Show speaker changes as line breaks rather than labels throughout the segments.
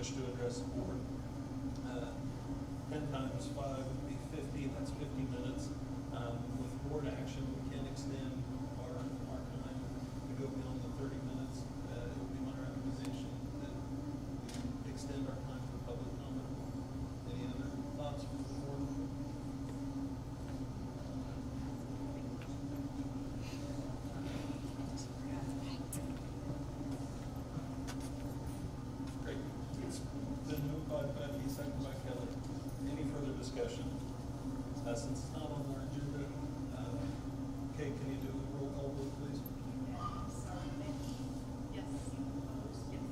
wish to address the board. 10 times 5 would be 50, that's 50 minutes. With board action, we can extend our time to go beyond the 30 minutes. It would be my recommendation that we extend our time for public comment. Any other thoughts from the board? Great. It's been moved by Becky, seconded by Kelly. Any further discussion? Since it's not on our agenda, Kate, can you do a roll call vote, please?
Sorry, Becky. Yes. Opposed? Yes.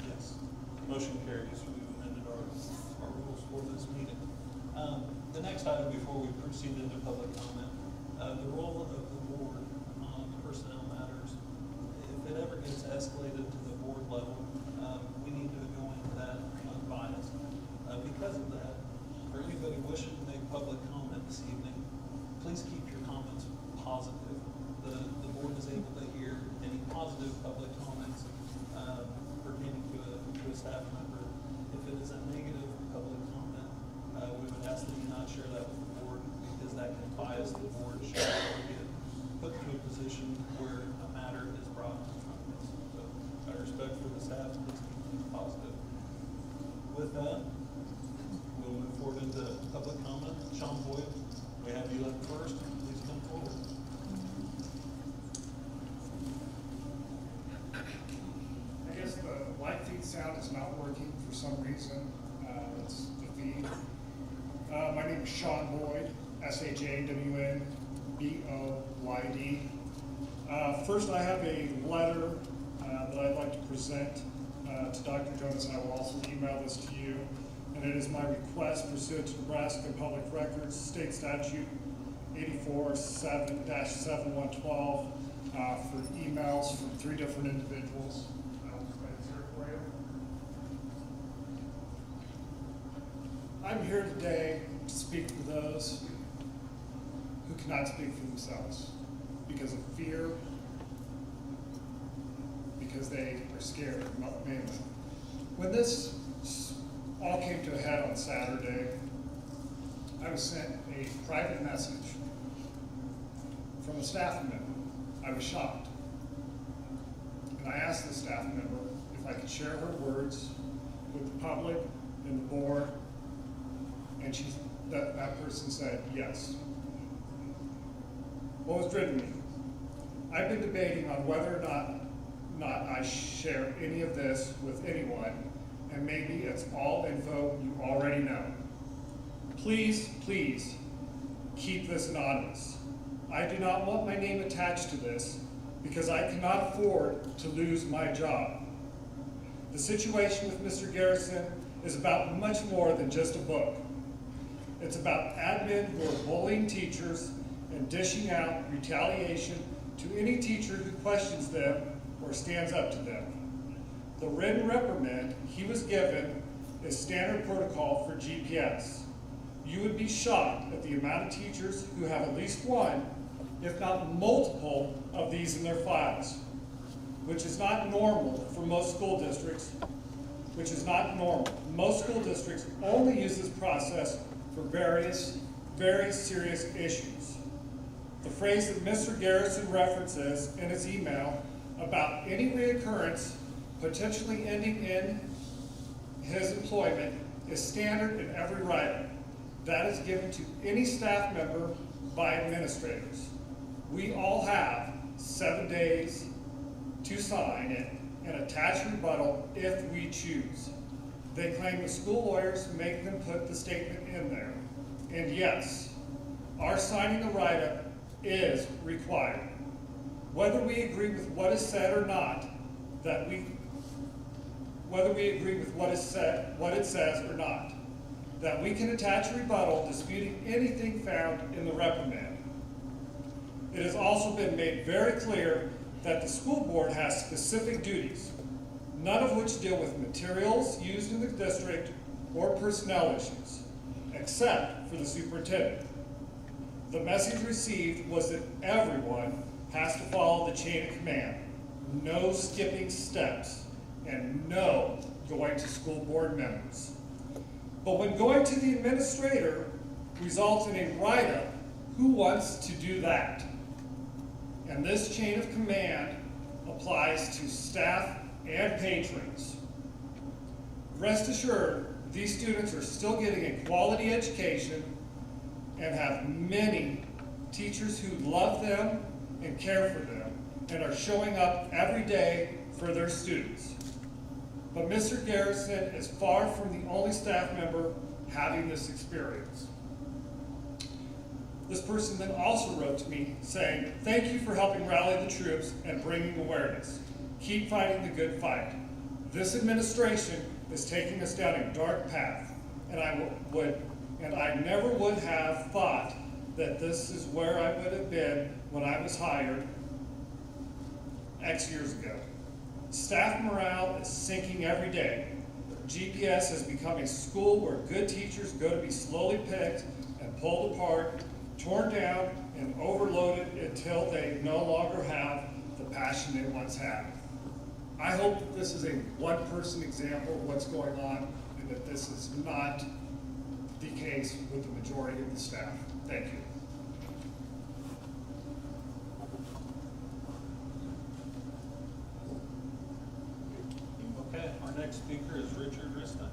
Yes. Motion carries. We've amended our rules for this meeting. The next item before we proceed into public comment, the role of the board on personnel matters. If it ever gets escalated to the board level, we need to go into that unbiased. Because of that, for anybody wishing to make public comment this evening, please keep your comments positive. The board is able to hear any positive public comments pertaining to a staff member. If it is a negative public comment, we would ask that you not share that with the board, because that can bias the board should it get put to a position where a matter is brought to front of us. So out of respect for the staff, please keep things positive. With that, we'll move forward into public comment. Sean Boyd, we have you up first. Please come forward.
I guess the live feed sound is not working for some reason. It's the feed. My name is Sean Boyd, SHAWNBOYD. First, I have a letter that I'd like to present to Dr. Jonas, and I will also email this to you. And it is my request pursuant to Nebraska Public Records State Statute 84-7-7112 for emails from 3 different individuals. I'm here today to speak for those who cannot speak for themselves because of fear, because they are scared, mainly. When this all came to a head on Saturday, I was sent a private message from a staff member. I was shocked. And I asked the staff member if I could share her words with the public and the board, and that person said yes. What was driven me? I've been debating on whether or not I share any of this with anyone, and maybe it's all info you already know. Please, please, keep this anonymous. I do not want my name attached to this because I cannot afford to lose my job. The situation with Mr. Garrison is about much more than just a book. It's about admin who are bullying teachers and dishing out retaliation to any teacher who questions them or stands up to them. The written reprimand he was given is standard protocol for GPS. You would be shocked at the amount of teachers who have at least one, if not multiple, of these in their files, which is not normal for most school districts, Most school districts only use this process for various, very serious issues. The phrase that Mr. Garrison references in his email about any reoccurrence potentially ending in his employment is standard in every write-up that is given to any staff member by administrators. We all have 7 days to sign it and attach rebuttal if we choose. They claim the school lawyers make them put the statement in there. And yes, our signing the write-up is required. Whether we agree with what is said or not, whether we agree with what it says or not, that we can attach a rebuttal disputing anything found in the reprimand. It has also been made very clear that the school board has specific duties, none of which deal with materials used in the district or personnel issues, except for the superintendent. The message received was that everyone has to follow the chain of command, no skipping steps, and no going to school board members. But when going to the administrator results in a write-up, who wants to do that? And this chain of command applies to staff and patrons. Rest assured, these students are still getting a quality education and have many teachers who love them and care for them and are showing up every day for their students. But Mr. Garrison is far from the only staff member having this experience. This person then also wrote to me saying, "Thank you for helping rally the troops and bringing awareness. Keep fighting the good fight. This administration is taking us down a dark path, and I never would have thought that this is where I would have been when I was hired X years ago. Staff morale is sinking every day. GPS has become a school where good teachers go to be slowly picked and pulled apart, torn down, and overloaded until they no longer have the passion they once had." I hope that this is a one-person example of what's going on and that this is not the case with the majority of the staff. Thank you.
Okay, our next speaker is Richard Rista.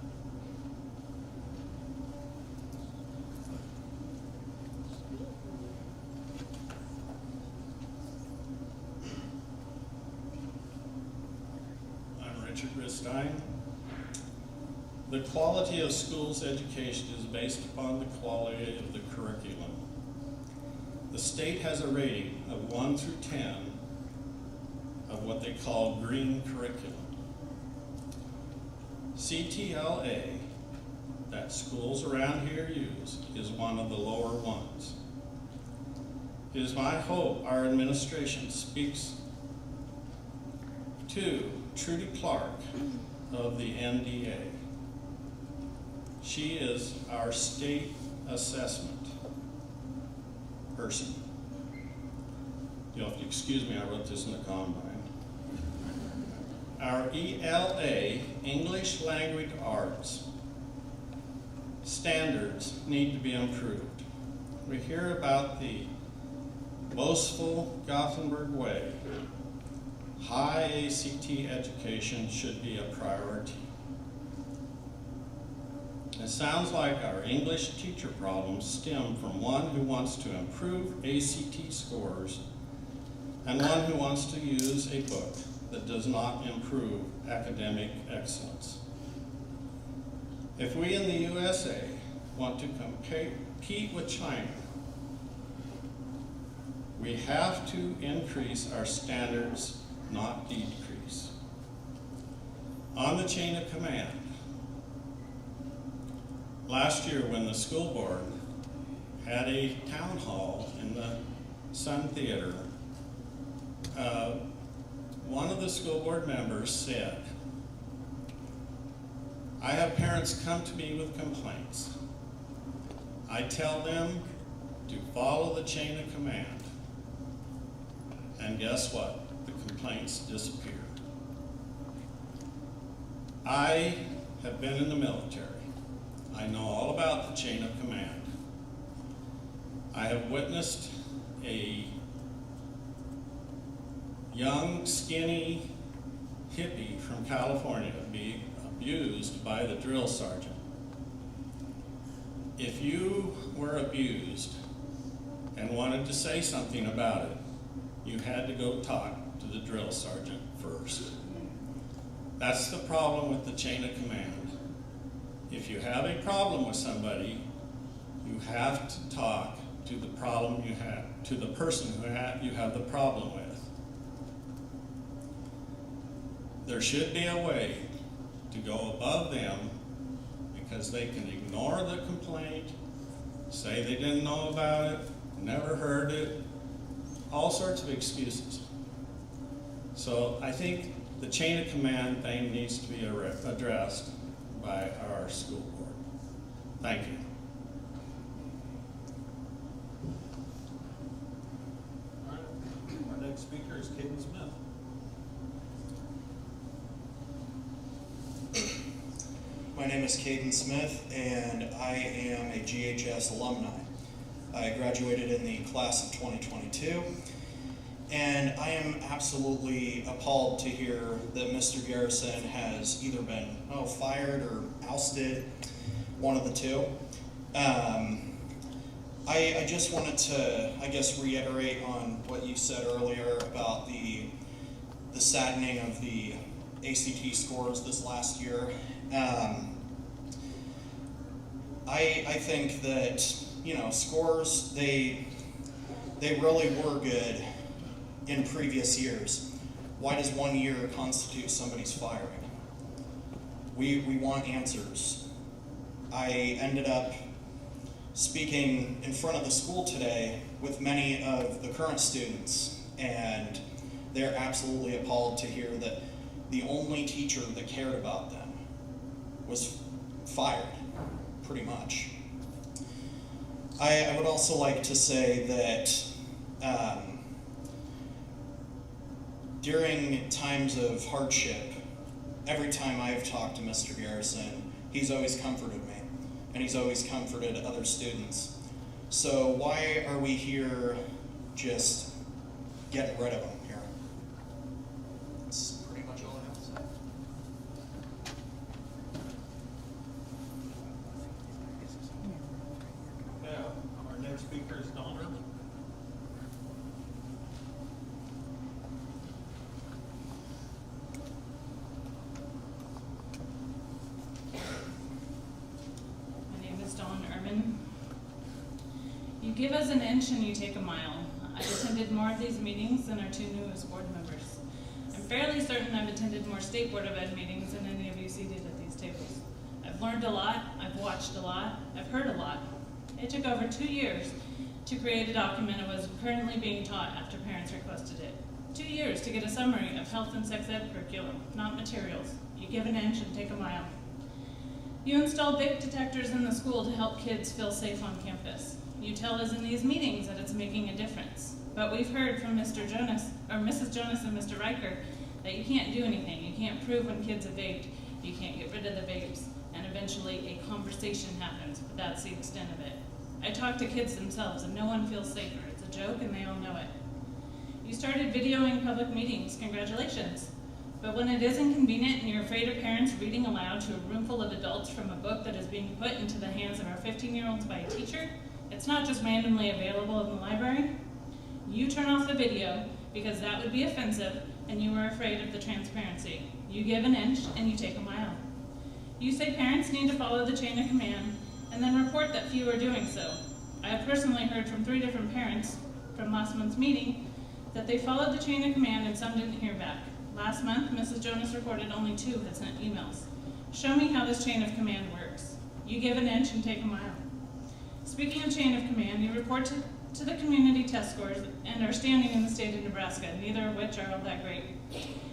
Richard Ristine. The quality of schools' education is based upon the quality of the curriculum. The state has a rating of 1 through 10 of what they call green curriculum. CTLA, that schools around here use, is one of the lower ones. It is my hope our administration speaks to Trudy Clark of the NDA. She is our state assessment person. You'll have to excuse me, I wrote this in the combine. Our ELA, English Language Arts, standards need to be improved. We hear about the boastful Gothenburg way. High ACT education should be a priority. It sounds like our English teacher problems stem from one who wants to improve ACT scores and one who wants to use a book that does not improve academic excellence. If we in the USA want to compete with China, we have to increase our standards, not decrease. On the chain of command, last year when the school board had a town hall in the Sun Theater, one of the school board members said, "I have parents come to me with complaints. I tell them to follow the chain of command. And guess what? The complaints disappear." I have been in the military. I know all about the chain of command. I have witnessed a young, skinny hippie from California be abused by the drill sergeant. If you were abused and wanted to say something about it, you had to go talk to the drill sergeant first. That's the problem with the chain of command. If you have a problem with somebody, you have to talk to the problem you have, to the person who you have the problem with. There should be a way to go above them because they can ignore the complaint, say they didn't know about it, never heard it, all sorts of excuses. So I think the chain of command thing needs to be addressed by our school board. Thank you.
All right, our next speaker is Caden Smith.
My name is Caden Smith, and I am a GHS alumni. I graduated in the class of 2022, and I am absolutely appalled to hear that Mr. Garrison has either been fired or ousted, one of the two. I just wanted to, reiterate on what you said earlier about the saddening of the ACT scores this last year. I think that, scores, they really were good in previous years. Why does 1 year constitute somebody's firing? We want answers. I ended up speaking in front of the school today with many of the current students, and they're absolutely appalled to hear that the only teacher that cared about them was fired, pretty much. I would also like to say that during times of hardship, every time I've talked to Mr. Garrison, he's always comforted me, and he's always comforted other students. So why are we here just getting rid of him here? That's pretty much all I have to say.
Okay, our next speaker is Don Irvin.
My name is Dawn Irvin. You give us an inch and you take a mile. I've attended more of these meetings than our two newest board members. I'm fairly certain I've attended more State Board of Ed meetings than any of you seated at these tables. I've learned a lot, I've watched a lot, I've heard a lot. It took over 2 years to create a document that was currently being taught after parents requested it. 2 years to get a summary of health and sex ed curriculum, not materials. You give an inch and take a mile. You install vape detectors in the school to help kids feel safe on campus. You tell us in these meetings that it's making a difference. But we've heard from Mr. Jonas, or Mrs. Jonas and Mr. Riker, that you can't do anything. You can't prove when kids have vaped. You can't get rid of the vapes. And eventually a conversation happens, but that's the extent of it. I talk to kids themselves and no one feels safer. It's a joke and they all know it. You started videoing public meetings, congratulations. But when it is inconvenient and you're afraid of parents reading aloud to a room full of adults from a book that is being put into the hands of our 15-year-olds by a teacher, it's not just randomly available in the library. You turn off the video because that would be offensive and you are afraid of the transparency. You give an inch and you take a mile. You say parents need to follow the chain of command and then report that few are doing so. I have personally heard from 3 different parents from last month's meeting that they followed the chain of command and some didn't hear back. Last month, Mrs. Jonas reported only 2 had sent emails. Show me how this chain of command works. You give an inch and take a mile. Speaking of chain of command, you report to the community test scores and are standing in the state of Nebraska, neither of which are all that great.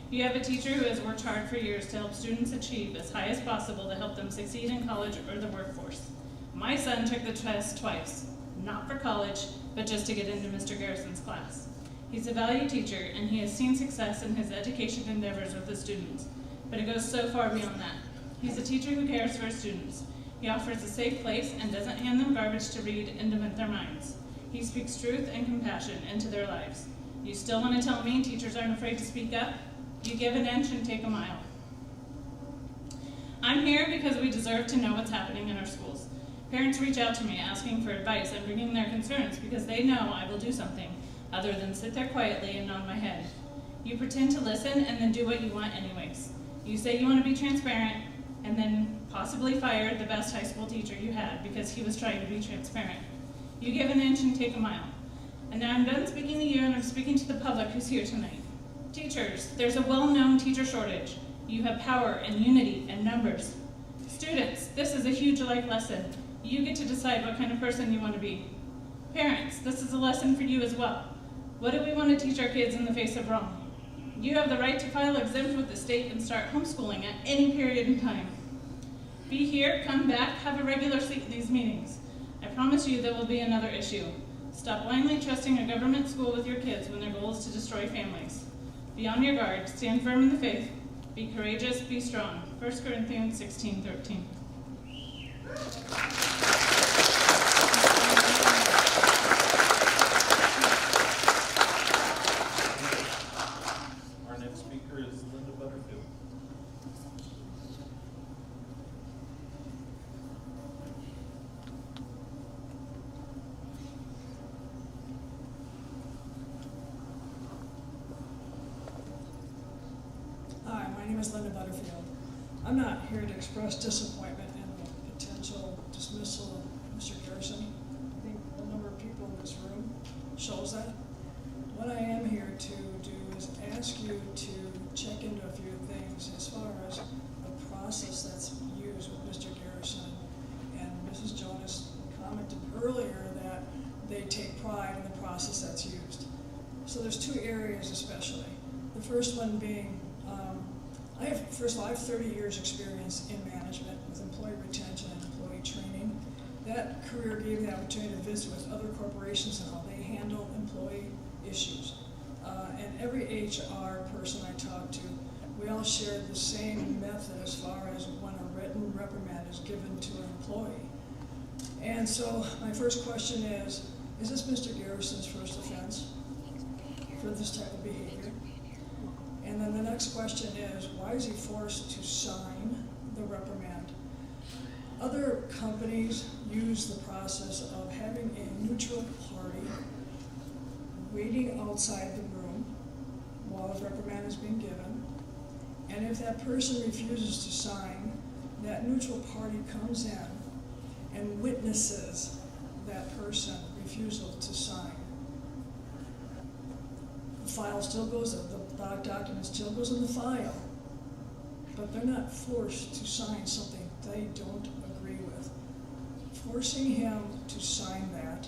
You have a teacher who has worked hard for years to help students achieve as high as possible to help them succeed in college or the workforce. My son took the test twice, not for college, but just to get into Mr. Garrison's class. He's a valued teacher, and he has seen success in his education endeavors with the students, but it goes so far beyond that. He's a teacher who cares for his students. He offers a safe place and doesn't hand them garbage to read and devote their minds. He speaks truth and compassion into their lives. You still want to tell me teachers aren't afraid to speak up? You give an inch and take a mile. I'm here because we deserve to know what's happening in our schools. Parents reach out to me asking for advice and bringing their concerns because they know I will do something other than sit there quietly and nod my head. You pretend to listen and then do what you want anyways. You say you want to be transparent and then possibly fire the best high school teacher you had because he was trying to be transparent. You give an inch and take a mile. And now I'm done speaking to you and I'm speaking to the public who's here tonight. Teachers, there's a well-known teacher shortage. You have power and unity and numbers. Students, this is a huge life lesson. You get to decide what kind of person you want to be. Parents, this is a lesson for you as well. What do we want to teach our kids in the face of wrong? You have the right to file exempt with the state and start homeschooling at any period in time. Be here, come back, have a regular seat in these meetings. I promise you there will be another issue. Stop blindly trusting a government school with your kids when their goal is to destroy families. Be on your guard, stand firm in the faith, be courageous, be strong. 1 Corinthians 16:13.
Our next speaker is Linda Butterfield.
Hi, my name is Linda Butterfield. I'm not here to express disappointment in the potential dismissal of Mr. Garrison. I think the number of people in this room shows that. What I am here to do is ask you to check into a few things as far as the process that's used with Mr. Garrison. And Mrs. Jonas commented earlier that they take pride in the process that's used. So there's two areas especially. The first one being, first of all, I have 30 years experience in management with employee retention and employee training. That career gave me the opportunity to visit with other corporations and how they handle employee issues. And every HR person I talked to, we all shared the same method as far as when a written reprimand is given to an employee. And so my first question is this Mr. Garrison's first offense for this type of behavior? And then the next question is, why is he forced to sign the reprimand? Other companies use the process of having a neutral party waiting outside the room while the reprimand is being given. And if that person refuses to sign, that neutral party comes in and witnesses that person refusal to sign. The file still goes, the document still goes in the file, but they're not forced to sign something they don't agree with. Forcing him to sign that,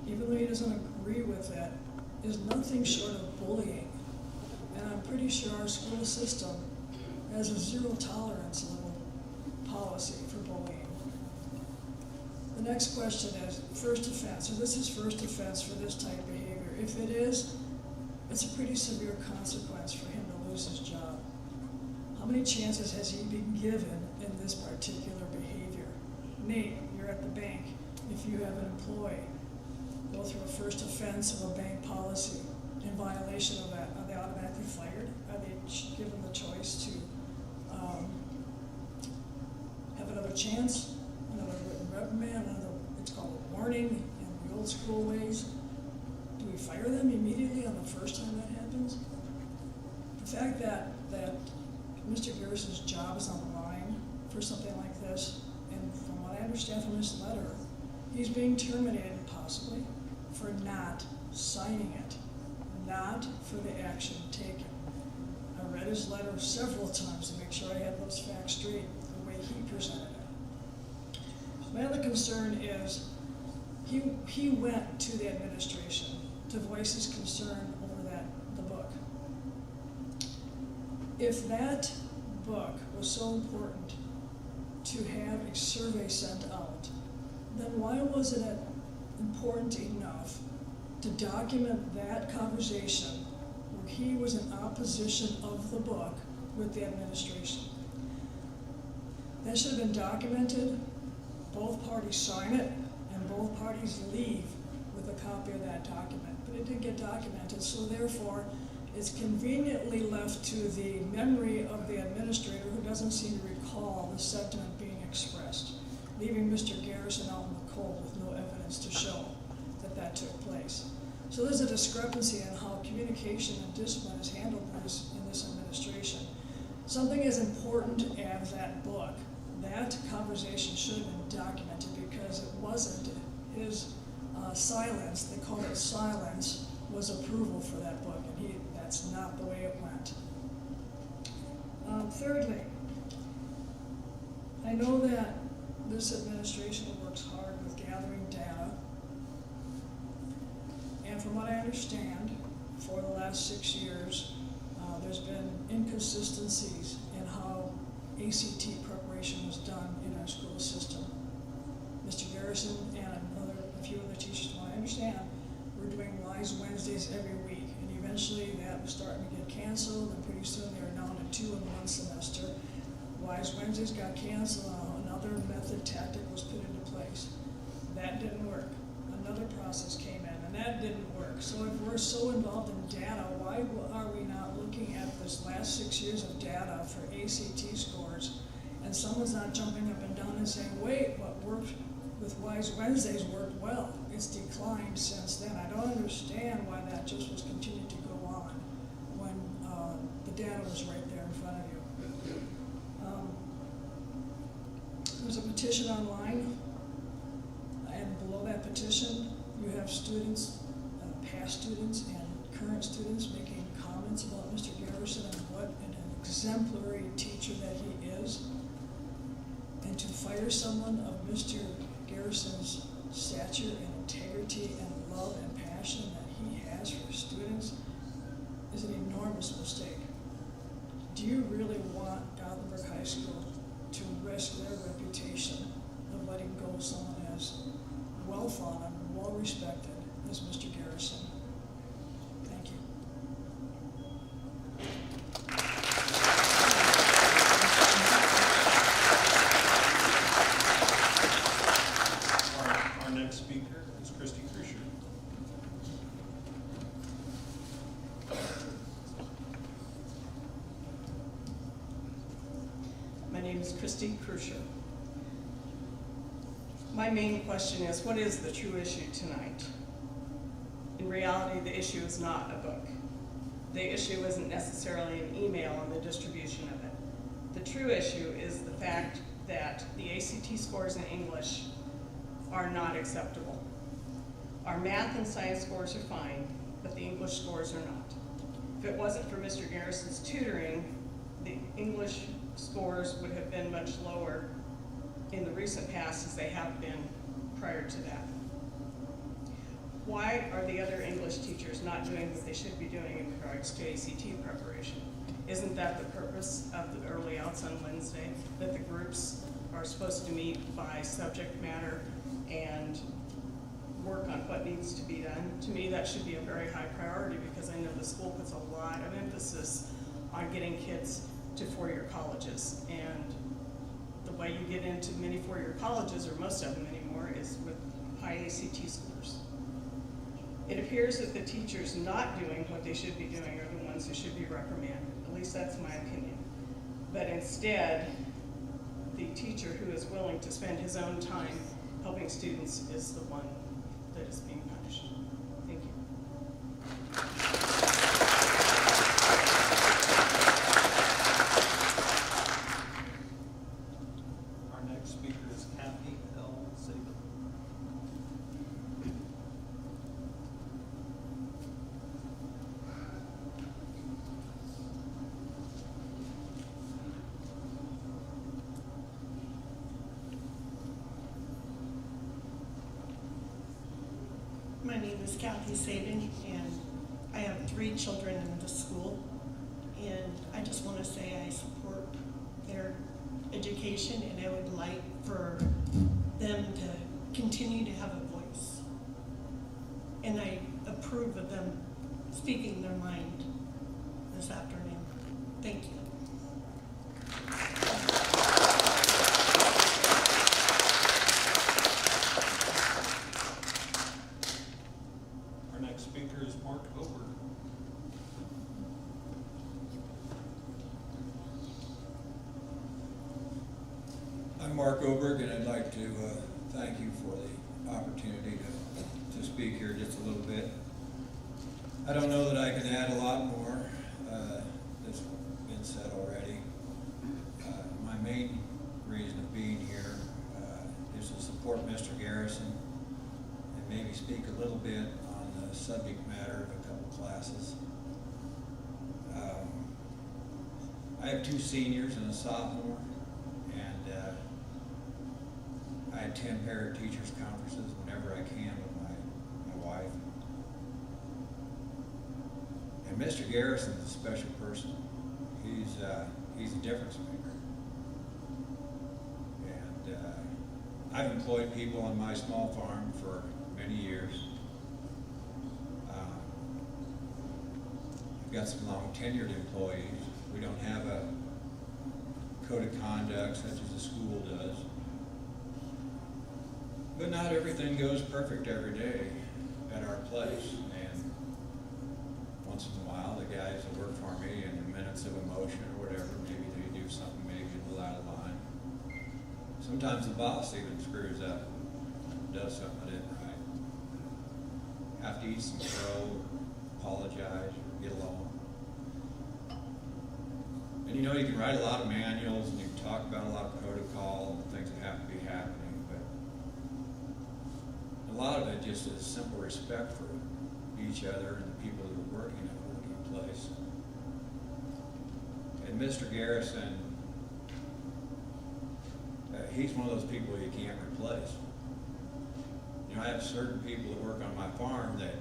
even though he doesn't agree with it, is nothing short of bullying. And I'm pretty sure our school system has a zero tolerance level policy for bullying. The next question is first offense. So this is first offense for this type of behavior. If it is, it's a pretty severe consequence for him to lose his job. How many chances has he been given in this particular behavior? Nate, you're at the bank. If you have an employee go through a first offense of a bank policy in violation of that, are they automatically fired? Are they given the choice to have another chance, another written reprimand, it's called a warning in the old school ways? Do we fire them immediately on the first time that happens? The fact that Mr. Garrison's job is on the line for something like this, and from what I understand from his letter, he's being terminated possibly for not signing it, not for the action taken. I read his letter several times to make sure I had those facts straight the way he presented it. My other concern is he went to the administration to voice his concern over the book. If that book was so important to have a survey sent out, then why wasn't it important enough to document that conversation where he was in opposition of the book with the administration? That should have been documented, both parties sign it, and both parties leave with a copy of that document. But it didn't get documented, so therefore it's conveniently left to the memory of the administrator who doesn't seem to recall the sentiment being expressed, leaving Mr. Garrison out in the cold with no evidence to show that that took place. So there's a discrepancy in how communication and discipline is handled in this administration. Something as important as that book, that conversation should have been documented, because it wasn't his silence, they called it silence, was approval for that book, and that's not the way it went. Thirdly, I know that this administration works hard with gathering data, and from what I understand, for the last 6 years, inconsistencies in how ACT preparation was done in our school system. Mr. Garrison and a few other teachers, well, I understand, we're doing Wise Wednesdays every week, and eventually that was starting to get canceled, and pretty soon they were down to 2 in one semester. Wise Wednesdays got canceled, and another method tactic was put into place. That didn't work. Another process came in, and that didn't work. So if we're so involved in data, why are we not looking at this last 6 years of data for ACT scores? And someone's not jumping up and down and saying, wait, what worked with Wise Wednesdays worked well. It's declined since then. I don't understand why that just was continued to go on when the data was right there in front of you. There's a petition online, and below that petition, you have students, past students and current students making comments about Mr. Garrison and what an exemplary teacher that he is. And to fire someone of Mr. Garrison's stature and integrity and love and passion that he has for students is an enormous mistake. Do you really want Gothenburg High School to risk their reputation of letting go of someone as well thought of and well respected as Mr. Garrison? Thank you.
Our next speaker is Christy Crucier.
My name is Christy Crucier. My main question is, what is the true issue tonight? In reality, the issue is not a book. The issue isn't necessarily an email and the distribution of it. The true issue is the fact that the ACT scores in English are not acceptable. Our math and science scores are fine, but the English scores are not. If it wasn't for Mr. Garrison's tutoring, the English scores would have been much lower in the recent past as they have been prior to that. Why are the other English teachers not doing what they should be doing in regards to ACT preparation? Isn't that the purpose of the early outs on Wednesday, that the groups are supposed to meet by subject matter and work on what needs to be done? To me, that should be a very high priority because I know the school puts a lot of emphasis on getting kids to four-year colleges. And the way you get into many four-year colleges, or most of them anymore, is with high ACT scores. It appears that the teachers not doing what they should be doing are the ones who should be reprimanded. At least that's my opinion. But instead, the teacher who is willing to spend his own time helping students is the one that is being punished. Thank you.
Our next speaker is Kathy L. Saban.
My name is Kathy Saban, and I have 3 children in the school, and I just want to say I support their education, and I would like for them to continue to have a voice. And I approve of them speaking their mind this afternoon. Thank you.
Our next speaker is Mark Ober.
I'm Mark Oberg, and I'd like to thank you for the opportunity to speak here just a little bit. I don't know that I can add a lot more that's been said already. My main reason of being here is to support Mr. Garrison and maybe speak a little bit on the subject matter of a couple classes. I have 2 seniors and a sophomore, and I attend parent-teachers conferences whenever I can with my wife. And Mr. Garrison's a special person. He's a difference maker. And I've employed people on my small farm for many years. I've got some long tenured employees. We don't have a code of conduct such as the school does. But not everything goes perfect every day at our place. And once in a while, the guys that work for me in minutes of emotion or whatever, maybe they do something maybe a little out of line. Sometimes the boss even screws up, does something that isn't right. Have to eat some crow, apologize, or get along. And you know, you can write a lot of manuals and you can talk about a lot of protocol and things that have to be happening, but a lot of it just is simple respect for each other and the people that are working at a working place. And Mr. Garrison, he's one of those people you can't replace. You know, I have certain people that work on my farm that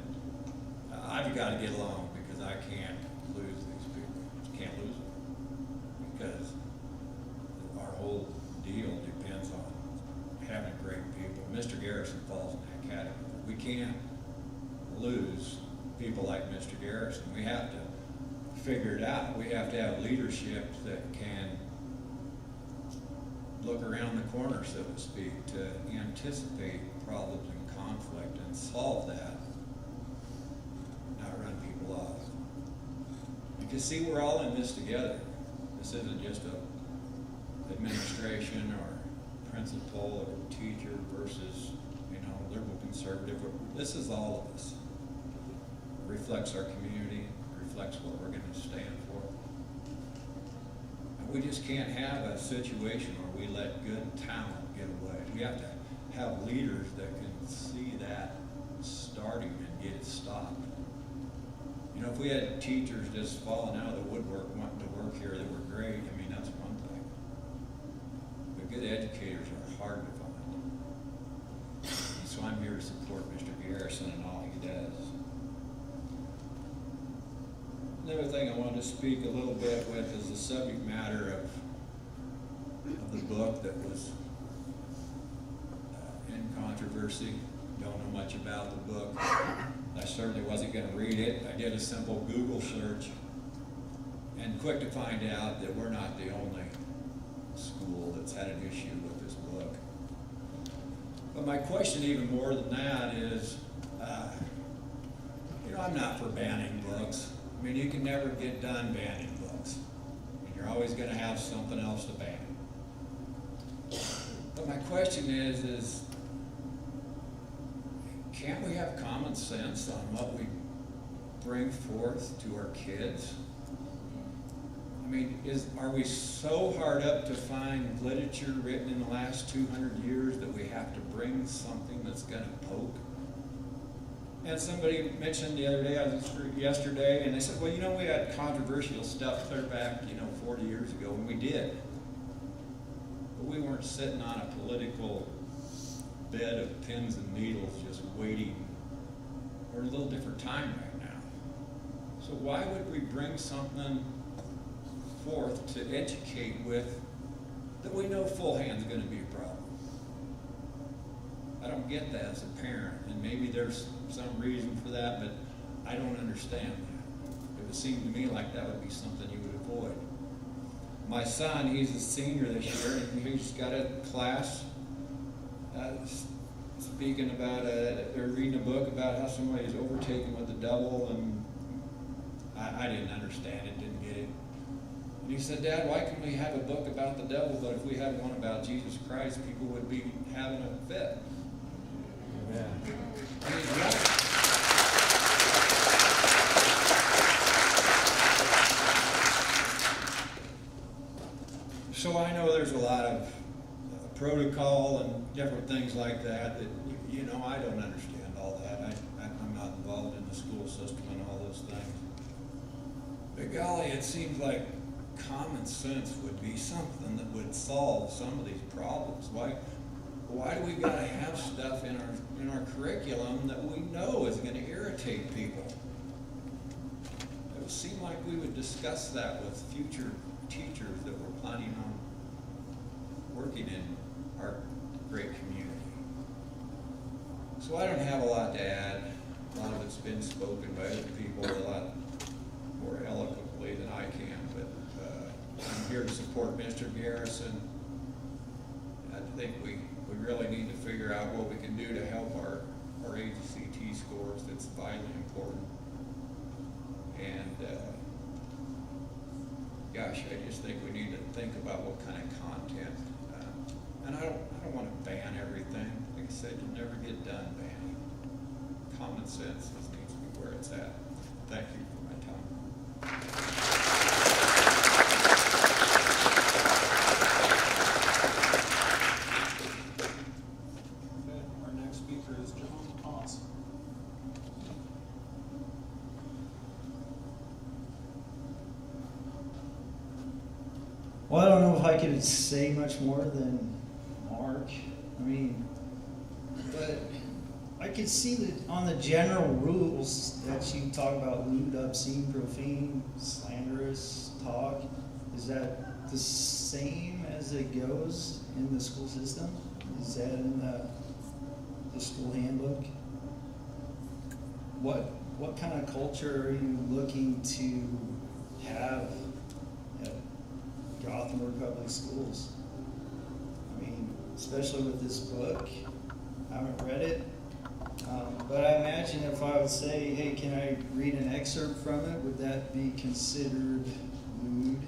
I've got to get along because I can't lose these people. Just can't lose them. Because our whole deal depends on having great people. Mr. Garrison falls in that category. We can't lose people like Mr. Garrison. We have to figure it out. We have to have leadership that can look around the corner, so to speak, to anticipate problems and conflict and solve that, not run people off. Because see, we're all in this together. This isn't just a administration or principal or teacher versus, you know, liberal conservative. This is all of us. It reflects our community, it reflects what we're going to stand for. And we just can't have a situation where we let good talent get away. We have to have leaders that can see that starting and get it stopped. You know, if we had teachers just falling out of the woodwork, wanting to work here that were great, I mean, that's one thing. But good educators are hard to find. And so I'm here to support Mr. Garrison and all he does. Another thing I wanted to speak a little bit with is the subject matter of the book that was in controversy. Don't know much about the book. I certainly wasn't going to read it. I did a simple Google search and quick to find out that we're not the only school that's had an issue with this book. But my question even more than that is, you know, I'm not for banning books. I mean, you can never get done banning books. And you're always going to have something else to ban. But my question is, can't we have common sense on what we bring forth to our kids? I mean, are we so hard up to find literature written in the last 200 years that we have to bring something that's going to poke? And somebody mentioned the other day, yesterday, and they said, well, you know, we had controversial stuff clear back, 40 years ago, and we did. But we weren't sitting on a political bed of pins and needles just waiting. We're in a little different time right now. So why would we bring something forth to educate with that we know full hand's going to be a problem? I don't get that as a parent, and maybe there's some reason for that, but I don't understand that. It would seem to me like that would be something you would avoid. My son, he's a senior this year, and he's got a class speaking about, they're reading a book about how somebody is overtaken with the devil, and I didn't understand it, didn't get it. And he said, Dad, why can we have a book about the devil, but if we had one about Jesus Christ, people would be having a fit? Yeah. And he's right. So I know there's a lot of protocol and different things like that I don't understand all that. I'm not involved in the school system and all those things. But golly, it seems like common sense would be something that would solve some of these problems. Why do we got to have stuff in our curriculum that we know is going to irritate people? would seem like we would discuss that with future teachers that were planning on working in our great community. So I don't have a lot to add. A lot of it's been spoken by other people a lot more eloquently than I can, but I'm here to support Mr. Garrison. I think we really need to figure out what we can do to help our ACT scores. That's vitally important. And gosh, I just think we need to think about what kind of content. And I don't want to ban everything. Like I said, you'll never get done banning. Common sense needs to be where it's at. Thank you for my time.
Okay, our next speaker is John Haas.
Well, I don't know if I could say much more than Mark. I mean, but I could see that on the general rules that you talk about lewd, obscene, profane, slanderous talk. Is that the same as it goes in the school system? Is that in the school handbook? What kind of culture are you looking to have at Gothenburg Public Schools? I mean, especially with this book. I haven't read it. But I imagine if I would say, hey, can I read an excerpt from it, would that be considered lewd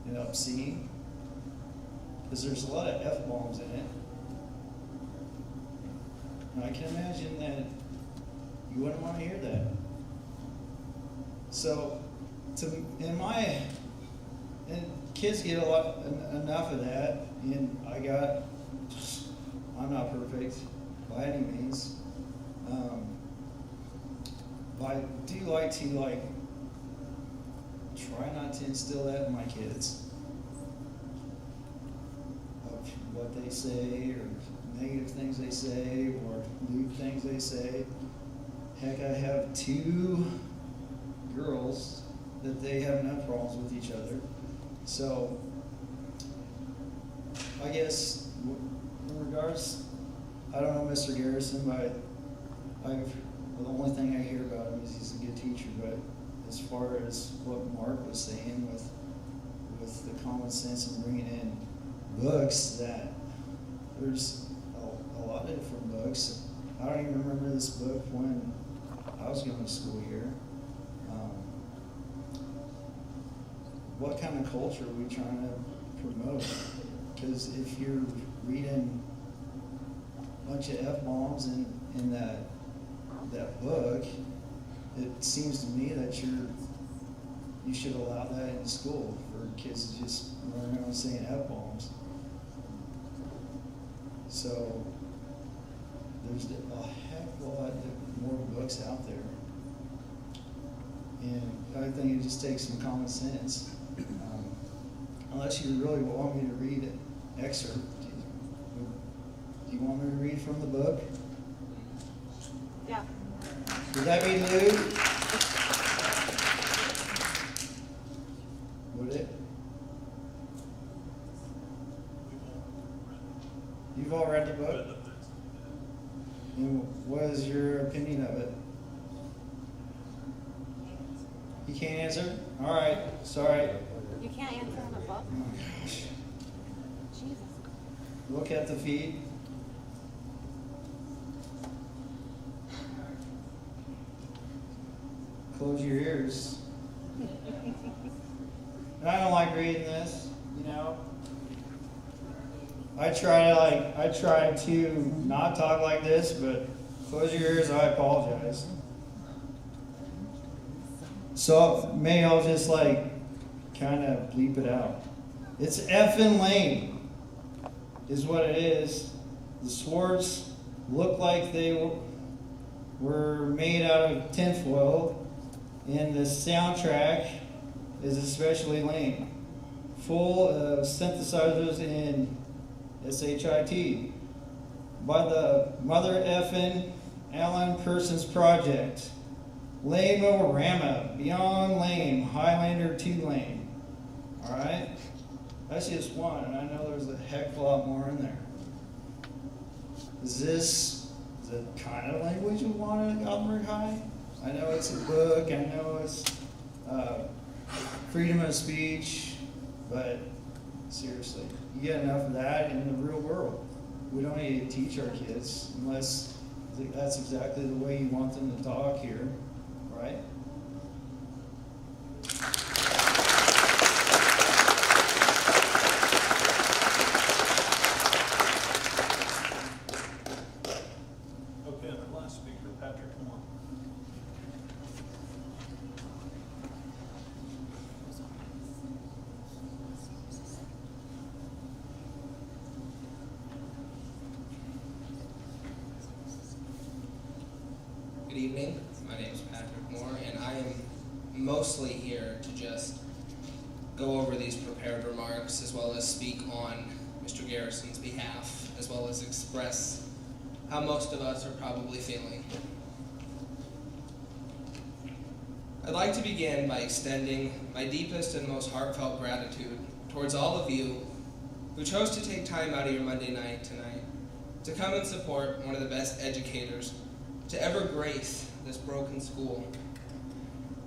and obscene? Because there's a lot of F-bombs in it. And I can imagine that you wouldn't want to hear that. So, and kids get enough of that, and I'm not perfect by any means. But I do like to try not to instill that in my kids. Of what they say, or negative things they say, or lewd things they say. Heck, I have 2 girls that they have no problems with each other. So, I guess in regards, I don't know Mr. Garrison, but the only thing I hear about him is he's a good teacher. But as far as what Mark was saying with the common sense and bringing in books, that there's a lot of different books. I don't even remember this book when I was going to school here. What kind of culture are we trying to promote? Because if you're reading a bunch of F-bombs in that book, it seems to me that you should allow that in school for kids to just run around saying F-bombs. So there's a heck of a lot more books out there. And I think it just takes some common sense. Unless you really want me to read an excerpt. Do you want me to read from the book?
Yeah.
Would that be lewd? Would it? You've all read the book? And what is your opinion of it? You can't answer? All right, sorry.
You can't answer in a book?
Oh my gosh.
Jesus.
Look at the feed. Close your ears. I don't like reading this, you know. I try to not talk like this, but close your ears, I apologize. So maybe I'll just kind of bleep it out. It's effing lame, is what it is. The swords look like they were made out of tinfoil, and the soundtrack is especially lame, full of synthesizers and SHIT by the mother effing Alan Persons Project. Lame-o-rama, beyond lame, Highlander 2 lane. Alright? That's just one, and I know there's a heck of a lot more in there. Is this the kind of language we want at Gothenburg High? I know it's a book, I know it's freedom of speech, but seriously, you get enough of that in the real world. We don't need to teach our kids unless that's exactly the way you want them to talk here, right?
Okay, and our last speaker, Patrick Moore.
Good evening. My name is Patrick Moore, and I am mostly here to just go over these prepared remarks as well as speak on Mr. Garrison's behalf, as well as express how most of us are probably feeling. I'd like to begin by extending my deepest and most heartfelt gratitude towards all of you who chose to take time out of your Monday night tonight to come and support one of the best educators to ever grace this broken school.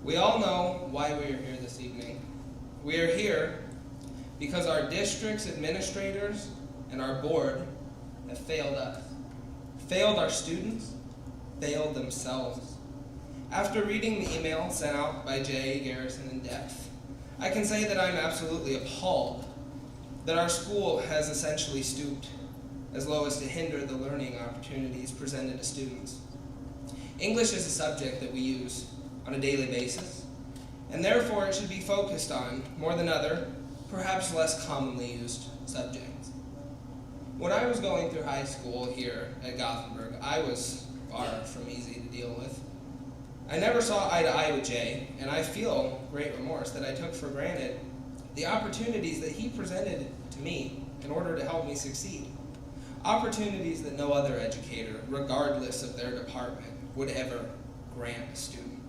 We all know why we are here this evening. We are here because our district's administrators and our board have failed us, failed our students, failed themselves. After reading the email sent out by Jay, Garrison, and Depth, I can say that I'm absolutely appalled that our school has essentially stooped as low as to hinder the learning opportunities presented to students. English is a subject that we use on a daily basis, and therefore it should be focused on more than other, perhaps less commonly used subjects. When I was going through high school here at Gothenburg, I was far from easy to deal with. I never saw eye to eye with Jay, and I feel great remorse that I took for granted the opportunities that he presented to me in order to help me succeed. Opportunities that no other educator, regardless of their department, would ever grant a student.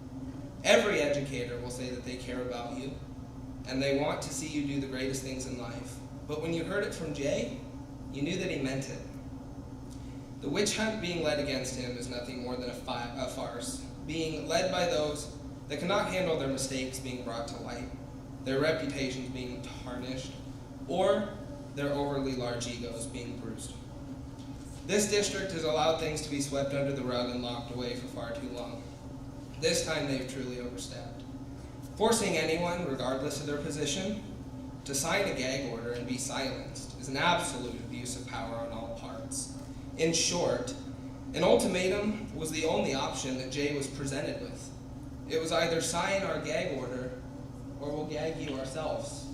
Every educator will say that they care about you, and they want to see you do the greatest things in life. But when you heard it from Jay, you knew that he meant it. The witch hunt being led against him is nothing more than a farce, being led by those that cannot handle their mistakes being brought to light, their reputations being tarnished, or their overly large egos being bruised. This district has allowed things to be swept under the rug and locked away for far too long. This time they've truly overstepped, forcing anyone, regardless of their position, to sign a gag order and be silenced is an absolute abuse of power on all parts. In short, an ultimatum was the only option that Jay was presented with. It was either sign our gag order or we'll gag you ourselves.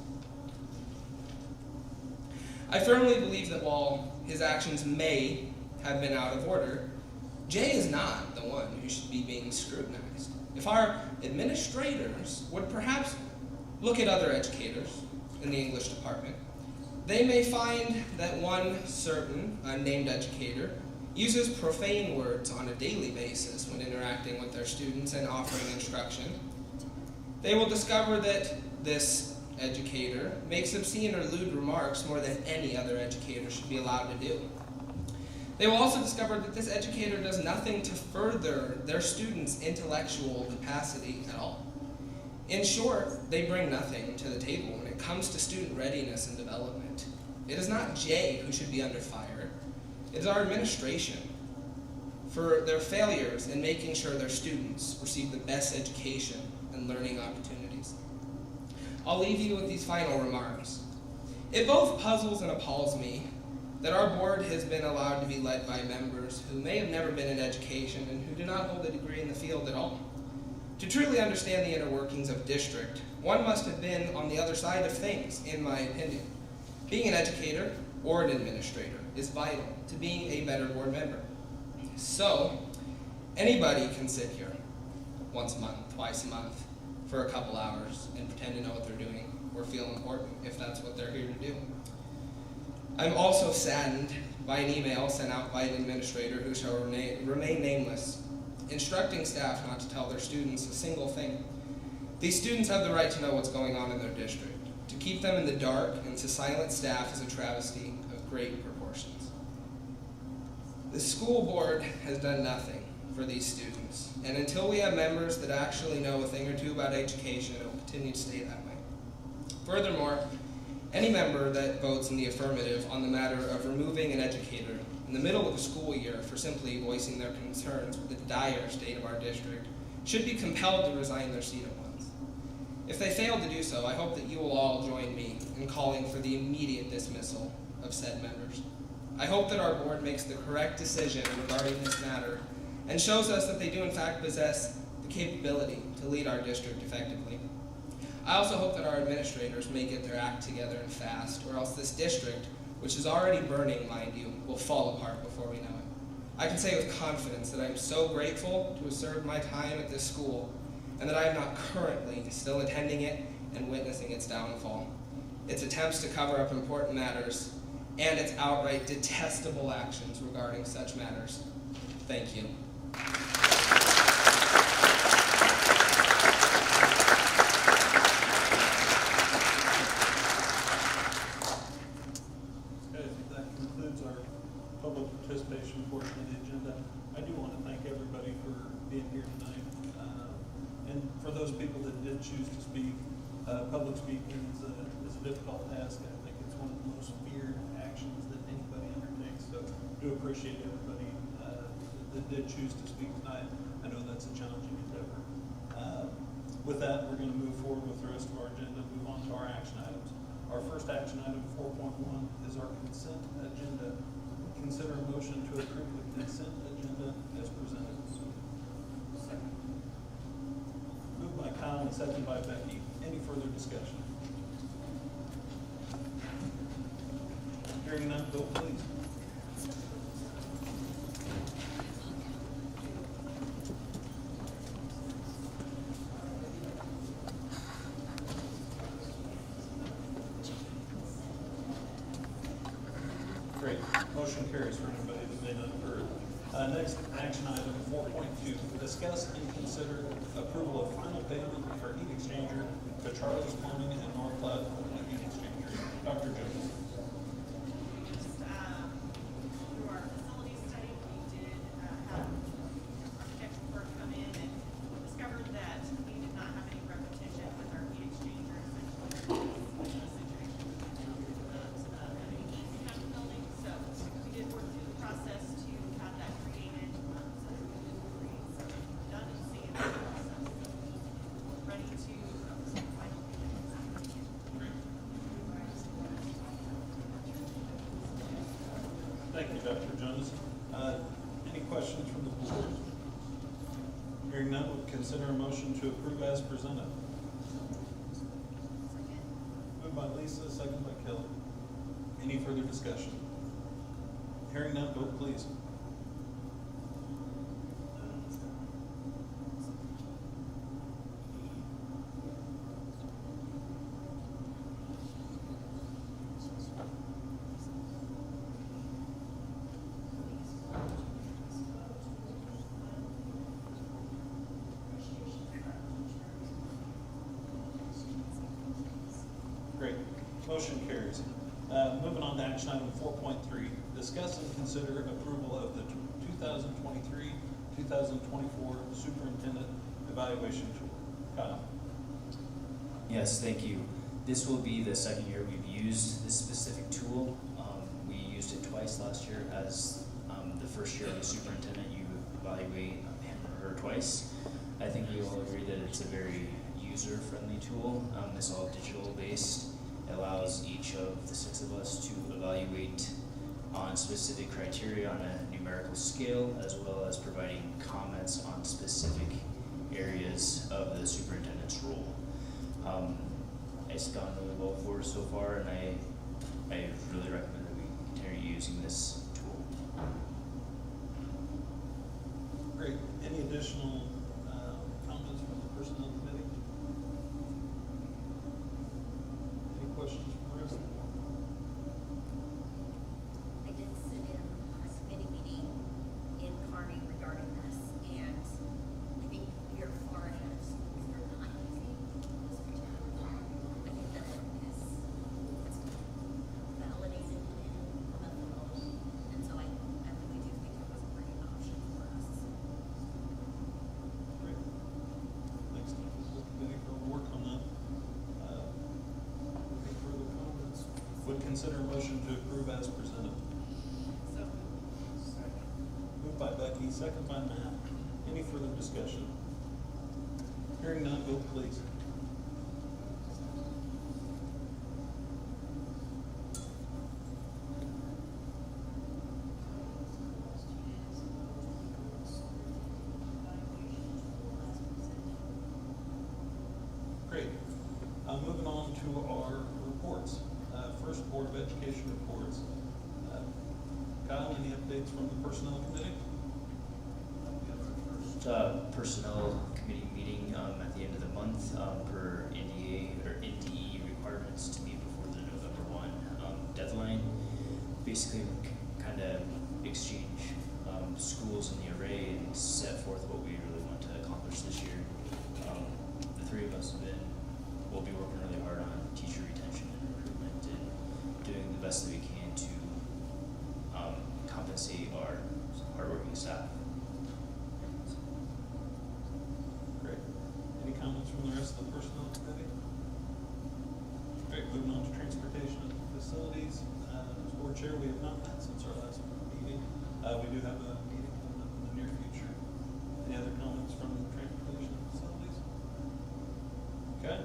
I firmly believe that while his actions may have been out of order, Jay is not the one who should be being scrutinized. If our administrators would perhaps look at other educators in the English department, they may find that one certain unnamed educator uses profane words on a daily basis when interacting with their students and offering instruction. They will discover that this educator makes obscene or lewd remarks more than any other educator should be allowed to do. They will also discover that this educator does nothing to further their students' intellectual capacity at all. In short, they bring nothing to the table when it comes to student readiness and development. It is not Jay who should be under fire. It is our administration for their failures in making sure their students receive the best education and learning opportunities. I'll leave you with these final remarks. It both puzzles and appalls me that our board has been allowed to be led by members who may have never been in education and who do not hold a degree in the field at all. To truly understand the inner workings of district, one must have been on the other side of things, in my opinion. Being an educator or an administrator is vital to being a better board member. So, anybody can sit here once a month, twice a month, for a couple hours and pretend to know what they're doing or feel important if that's what they're here to do. I'm also saddened by an email sent out by an administrator who shall remain nameless, instructing staff not to tell their students a single thing. These students have the right to know what's going on in their district. To keep them in the dark and to silence staff is a travesty of great proportions. The school board has done nothing for these students, and until we have members that actually know a thing or two about education, it will continue to stay that way. Furthermore, any member that votes in the affirmative on the matter of removing an educator in the middle of a school year for simply voicing their concerns with the dire state of our district should be compelled to resign their seat at once. If they fail to do so, I hope that you will all join me in calling for the immediate dismissal of said members. I hope that our board makes the correct decision regarding this matter and shows us that they do in fact possess the capability to lead our district effectively. I also hope that our administrators may get their act together and fast, or else this district, which is already burning, mind you, will fall apart before we know it. I can say with confidence that I am so grateful to have served my time at this school, and that I am not currently still attending it and witnessing its downfall, its attempts to cover up important matters, and its outright detestable actions regarding such matters. Thank you.
That concludes our public participation portion of the agenda. I do want to thank everybody for being here tonight. And for those people that did choose to speak, public speaking is a difficult task. I think it's one of the most feared actions that anybody undertakes. So I do appreciate everybody that did choose to speak tonight. I know that's a challenging endeavor. With that, we're going to move forward with the rest of our agenda, move on to our action items. Our first action item, 4.1, is our consent agenda. Consider a motion to approve the consent agenda as presented. Second. Moved by Kyle and seconded by Becky. Any further discussion? Hearing none, vote please. Great. Motion carries for anybody that may not have heard. Next action item, 4.2, discuss and consider approval of final payment for heat exchanger to Charlie's Plumbing and North Platte Heat Exchanger. Dr. Jones.
Through our facility study, we did have architectural firm come in and discovered that we did not have any repetition with our heat exchanger, essentially. So we did work through the process to have that created, so that we could create some redundancy in the process. Ready to final payment.
Thank you, Dr. Jones. Any questions from the board? Hearing none, we'll consider a motion to approve as presented. Moved by Lisa, second by Kelly. Any further discussion? Hearing none, vote please. Great. Motion carries. Moving on to action item 4.3, discuss and consider approval of the 2023-2024 Superintendent Evaluation Tool. Kyle.
Yes, thank you. This will be the second year we've used this specific tool. We used it twice last year. As the first year of the superintendent, you evaluate him or her twice. I think we all agree that it's a very user-friendly tool. It's all digital-based. It allows each of the 6 of us to evaluate on specific criteria on a numerical scale, as well as providing comments on specific areas of the superintendent's role. It's gone really well for us so far, and I really recommend that we continue using this tool.
Great. Any additional comments from the personnel committee? Any questions from the rest of the board?
I did sit in on a committee meeting in Kearney regarding this, and
would consider a motion to approve as presented.
So,
Moved by Becky, second by Matt. Any further discussion? Hearing none, vote please. Great. Moving on to our reports. First, Board of Education reports. Kyle, any updates from the Personnel Committee?
Personnel committee meeting at the end of the month per NDA or NDE requirements to meet before the November 1 deadline. Basically, kind of exchange schools in the array and set forth what we really want to accomplish this year. The three of us will be working really hard on teacher retention and recruitment and doing the best that we can to compensate our hardworking staff.
Great. Any comments from the rest of the Personnel Committee? Great, moving on to Transportation and Facilities. As Board Chair, we have not met since our last meeting. We do have a meeting in the near future. Any other comments from Transportation and Facilities? Okay,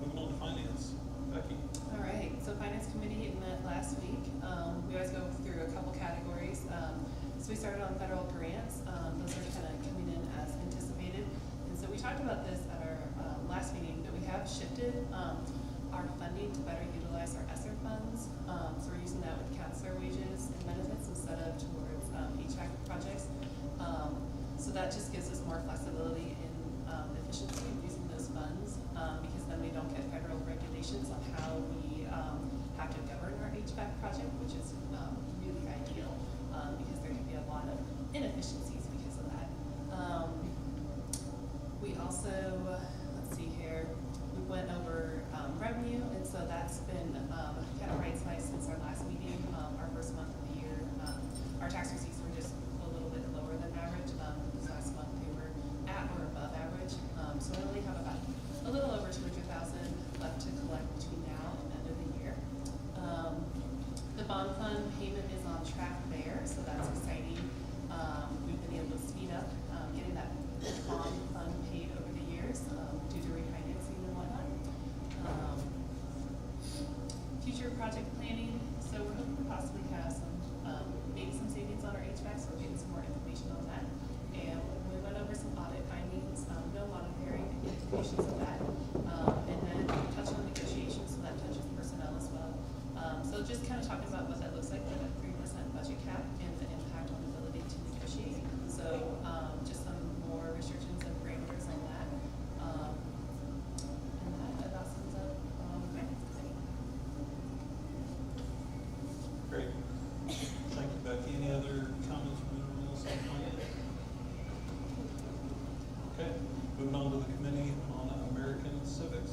moving on to Finance. Becky?
All right, so Finance Committee met last week. We always go through a couple categories. So we started on federal grants. Those are kind of coming in as anticipated. And so we talked about this at our last meeting, that we have shifted our funding to better utilize our ESSER funds. So we're using that with counselor wages and benefits instead of towards HVAC projects. So that just gives us more flexibility in efficiency of using those funds, because then we don't get federal regulations on how we have to govern our HVAC project, which is really ideal, because there can be a lot of inefficiencies because of that. We also, let's see here, we went over revenue, and so that's been kind of right-sized since our last meeting. Our first month of the year, our tax receipts were just a little bit lower than average. This last month they were at or above average. So we only have about a little over 200,000 left to collect between now and the end of the year. The bond fund payment is on track there, so that's exciting. We've been able to speed up getting that bond fund paid over the years due to refinancing and whatnot. Future project planning, so we're hoping to possibly have some, maybe some savings on our HVAC, so we're getting some more information on that. And we went over some audit findings, no monetary implications of that. And then touch on negotiations, so that touches personnel as well. So just kind of talking about what that looks like with a 3% budget cap and the impact on the ability to negotiate. So just some more restrictions and parameters on that. And that about sums up
Great. Thank you, Becky. Any other comments from anyone else on finance? Okay, moving on to the Committee on American Civics.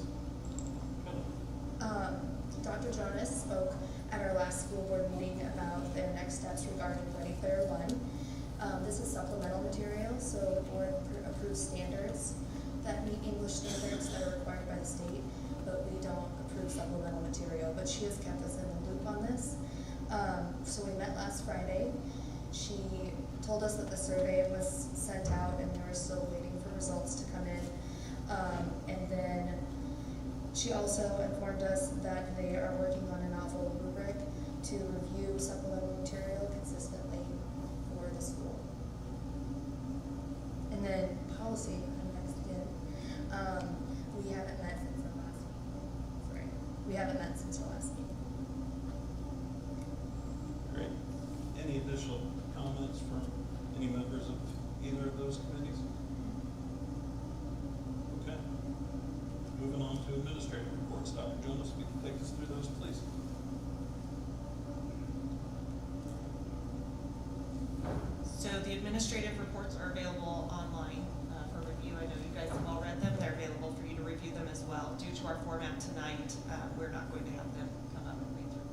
Dr. Jonas spoke at our last school board meeting about their next steps regarding Ready Player One. This is supplemental material, so the board approves standards that meet English standards that are required by the state, but we don't approve supplemental material. But she has kept us in the loop on this. So we met last Friday. She told us that the survey was sent out and they were still waiting for results to come in. And then she also informed us that they are working on a novel rubric to review supplemental material consistently for the school. And then policy, I'm next again. We haven't met since our last meeting. Sorry. We haven't met since our last meeting.
Great. Any additional comments from any members of either of those committees? Okay. Moving on to administrative reports. Dr. Jonas, we can take us through those, please.
So the administrative reports are available online for review. I know you guys have all read them. They're available for you to review them as well. Due to our format tonight, we're not going to have them come up and read through.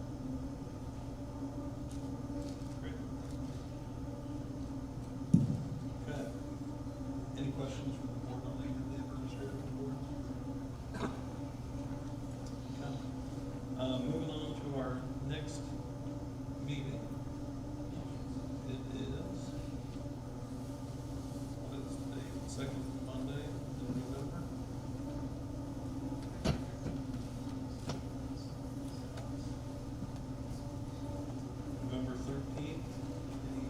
Great. Okay. Any questions from the board on any of the administrative reports? Okay. Moving on to our next meeting. It is, what is the date? Second Monday in November? November 13th. Any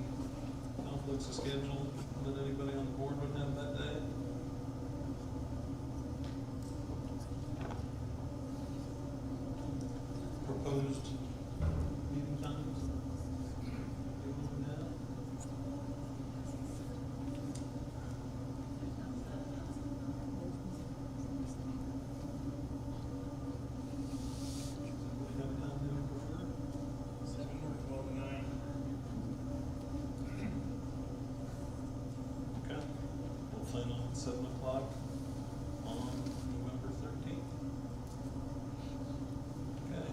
conflicts of schedule that anybody on the board would have that day? Proposed meeting times? Anyone have? Anybody have a time they would prefer?
7 or 12 and 9.
Okay, we'll plan on 7 o'clock on November 13th. Okay.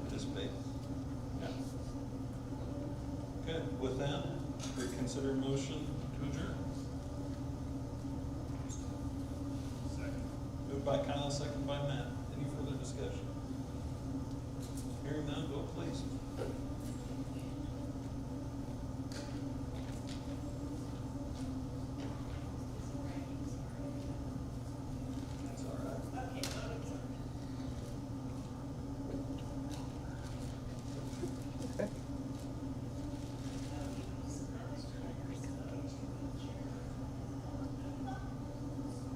Participate? Yeah. Okay, with that, we consider motion to adjourn.
Second.
Moved by Kyle, second by Matt. Any further discussion? Hearing none, vote please. That's all right.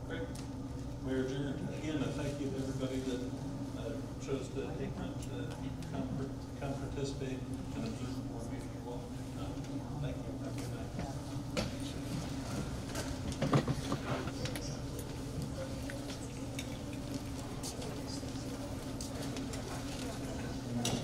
Great. We're adjourned. Again, I thank you to everybody that chose to come participate.